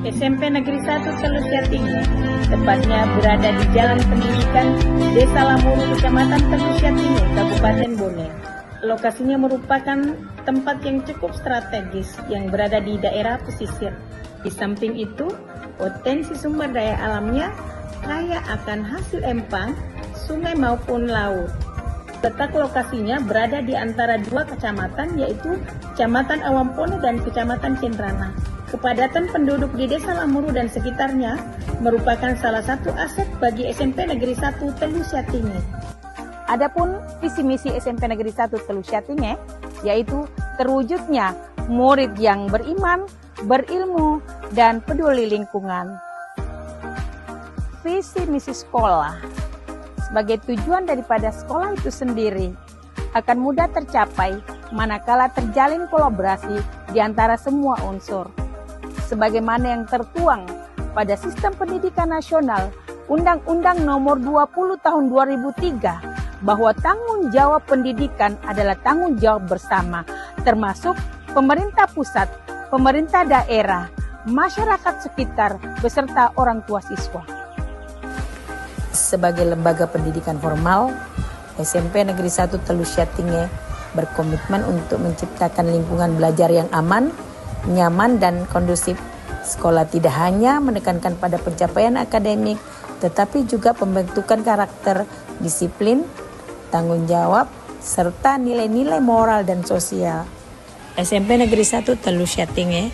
SMP Negeri 1 Telus Tinggi, tepatnya berada di Jalan Pendidikan Desa Lamuru, Kecamatan Telus Tinggi, Kabupaten Bone. Lokasinya merupakan tempat yang cukup strategis yang berada di daerah pesisir. Di samping itu, potensi sumber daya alamnya kaya akan hasil empang, sungai maupun laut. Letak lokasinya berada di antara dua kecamatan, yaitu Kecamatan Awampone dan Kecamatan Cenrana. Kepadatan penduduk di Desa Lamuru dan sekitarnya merupakan salah satu aset bagi SMP Negeri 1 Telus Tinggi. Adapun visi misi SMP Negeri 1 Telus Tinggi yaitu terwujudnya murid yang beriman, berilmu, dan peduli lingkungan. Visi misi sekolah sebagai tujuan daripada sekolah itu sendiri akan mudah tercapai manakala terjalin kolaborasi di antara semua unsur. Sebagaimana yang tertuang pada Sistem Pendidikan Nasional Undang-Undang Nomor 20 Tahun 2003 bahwa tanggung jawab pendidikan adalah tanggung jawab bersama, termasuk pemerintah pusat, pemerintah daerah, masyarakat sekitar, beserta orang tua siswa. Sebagai lembaga pendidikan formal, SMP Negeri 1 Telus Tinggi berkomitmen untuk menciptakan lingkungan belajar yang aman, nyaman, dan kondusif. Sekolah tidak hanya menekankan pada pencapaian akademik, tetapi juga pembentukan karakter, disiplin, tanggung jawab, serta nilai-nilai moral dan sosial. SMP Negeri 1 Telus Tinggi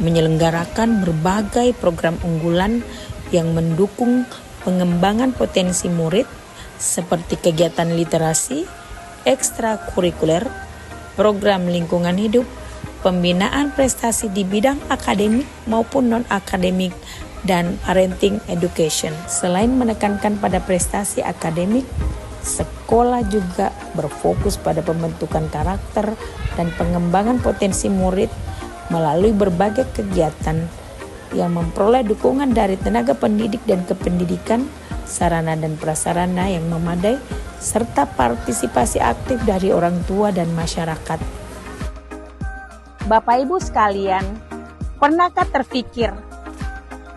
menyelenggarakan berbagai program unggulan yang mendukung pengembangan potensi murid seperti kegiatan literasi, ekstrakurikuler, program lingkungan hidup, pembinaan prestasi di bidang akademik maupun non-akademik, dan parenting education. Selain menekankan pada prestasi akademik, sekolah juga berfokus pada pembentukan karakter dan pengembangan potensi murid melalui berbagai kegiatan yang memperoleh dukungan dari tenaga pendidik dan kependidikan, sarana dan prasarana yang memadai, serta partisipasi aktif dari orang tua dan masyarakat. Bapak Ibu sekalian, pernahkah terpikir,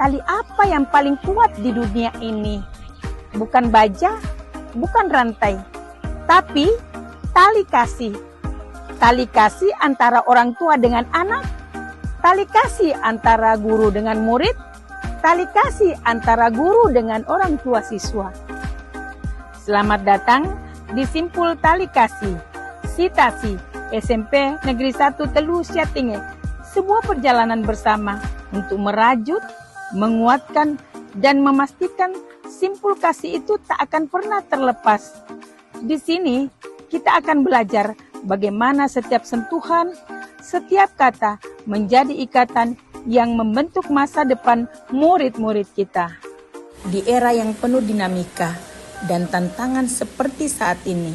tali apa yang paling kuat di dunia ini? Bukan baja, bukan rantai, tapi tali kasih. Tali kasih antara orang tua dengan anak, tali kasih antara guru dengan murid, tali kasih antara guru dengan orang tua siswa. Selamat datang di Simpul Tali Kasih, Sitasi SMP Negeri 1 Telus Tinggi, sebuah perjalanan bersama untuk merajut, menguatkan, dan memastikan simpul kasih itu tak akan pernah terlepas. Di sini kita akan belajar bagaimana setiap sentuhan, setiap kata menjadi ikatan yang membentuk masa depan murid-murid kita. Di era yang penuh dinamika dan tantangan seperti saat ini,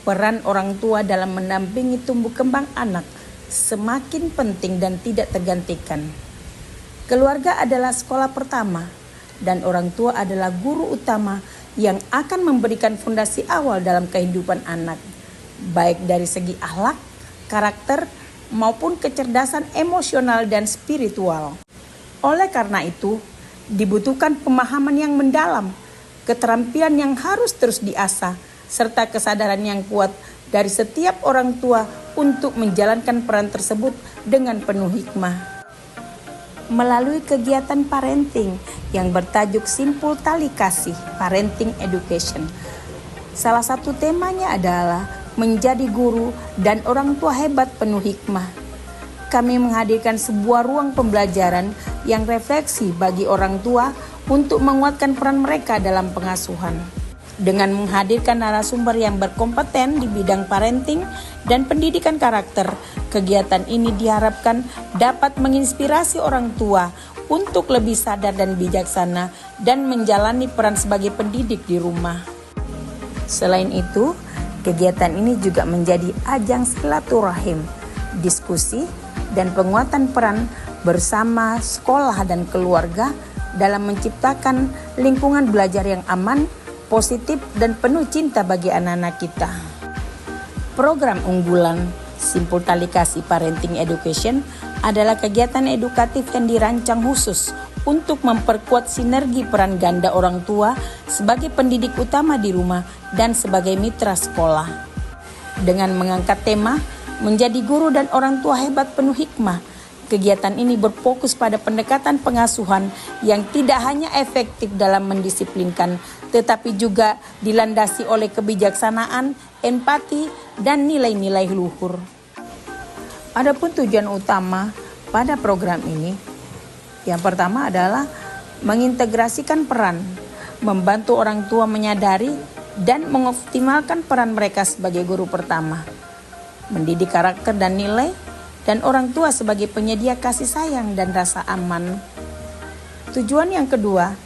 peran orang tua dalam mendampingi tumbuh kembang anak semakin penting dan tidak tergantikan. Keluarga adalah sekolah pertama dan orang tua adalah guru utama yang akan memberikan fondasi awal dalam kehidupan anak, baik dari segi akhlak, karakter, maupun kecerdasan emosional dan spiritual. Oleh karena itu, dibutuhkan pemahaman yang mendalam, keterampilan yang harus terus diasah, serta kesadaran yang kuat dari setiap orang tua untuk menjalankan peran tersebut dengan penuh hikmah. Melalui kegiatan parenting yang bertajuk Simpul Tali Kasih, Parenting Education, salah satu temanya adalah menjadi guru dan orang tua hebat penuh hikmah. Kami menghadirkan sebuah ruang pembelajaran yang refleksi bagi orang tua untuk menguatkan peran mereka dalam pengasuhan. Dengan menghadirkan narasumber yang berkompeten di bidang parenting dan pendidikan karakter, kegiatan ini diharapkan dapat menginspirasi orang tua untuk lebih sadar dan bijaksana dan menjalani peran sebagai pendidik di rumah. Selain itu, kegiatan ini juga menjadi ajang silaturahim, diskusi, dan penguatan peran bersama sekolah dan keluarga dalam menciptakan lingkungan belajar yang aman, positif, dan penuh cinta bagi anak-anak kita. Program unggulan Simpul Tali Kasih Parenting Education adalah kegiatan edukatif yang dirancang khusus untuk memperkuat sinergi peran ganda orang tua sebagai pendidik utama di rumah dan sebagai mitra sekolah. Dengan mengangkat tema menjadi guru dan orang tua hebat penuh hikmah, kegiatan ini berfokus pada pendekatan pengasuhan yang tidak hanya efektif dalam mendisiplinkan, tetapi juga dilandasi oleh kebijaksanaan, empati, dan nilai-nilai luhur. Adapun tujuan utama pada program ini, yang pertama adalah mengintegrasikan peran, membantu orang tua menyadari dan mengoptimalkan peran mereka sebagai guru pertama, mendidik karakter dan nilai, dan orang tua sebagai penyedia kasih sayang dan rasa aman. Tujuan yang kedua,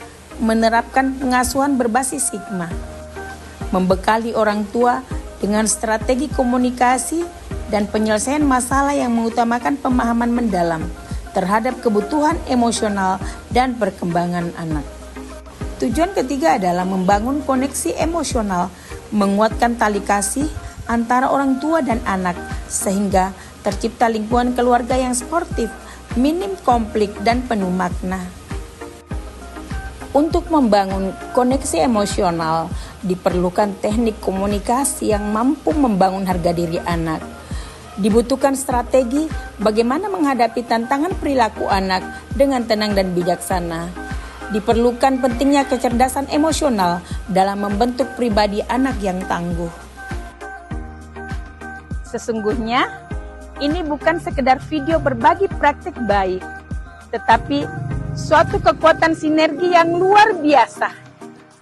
menerapkan pengasuhan berbasis hikmah, membekali orang tua dengan strategi komunikasi dan penyelesaian masalah yang mengutamakan pemahaman mendalam terhadap kebutuhan emosional dan perkembangan anak. Tujuan ketiga adalah membangun koneksi emosional, menguatkan tali kasih antara orang tua dan anak sehingga tercipta lingkungan keluarga yang sportif, minim konflik dan penuh makna. Untuk membangun koneksi emosional, diperlukan teknik komunikasi yang mampu membangun harga diri anak. Dibutuhkan strategi bagaimana menghadapi tantangan perilaku anak dengan tenang dan bijaksana. Diperlukan pentingnya kecerdasan emosional dalam membentuk pribadi anak yang tangguh. Sesungguhnya, ini bukan sekedar video berbagi praktik baik, tetapi suatu kekuatan sinergi yang luar biasa.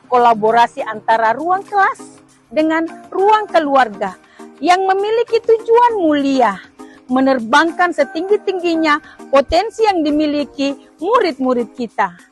Kolaborasi antara ruang kelas dengan ruang keluarga yang memiliki tujuan mulia, menerbangkan setinggi-tingginya potensi yang dimiliki murid-murid kita.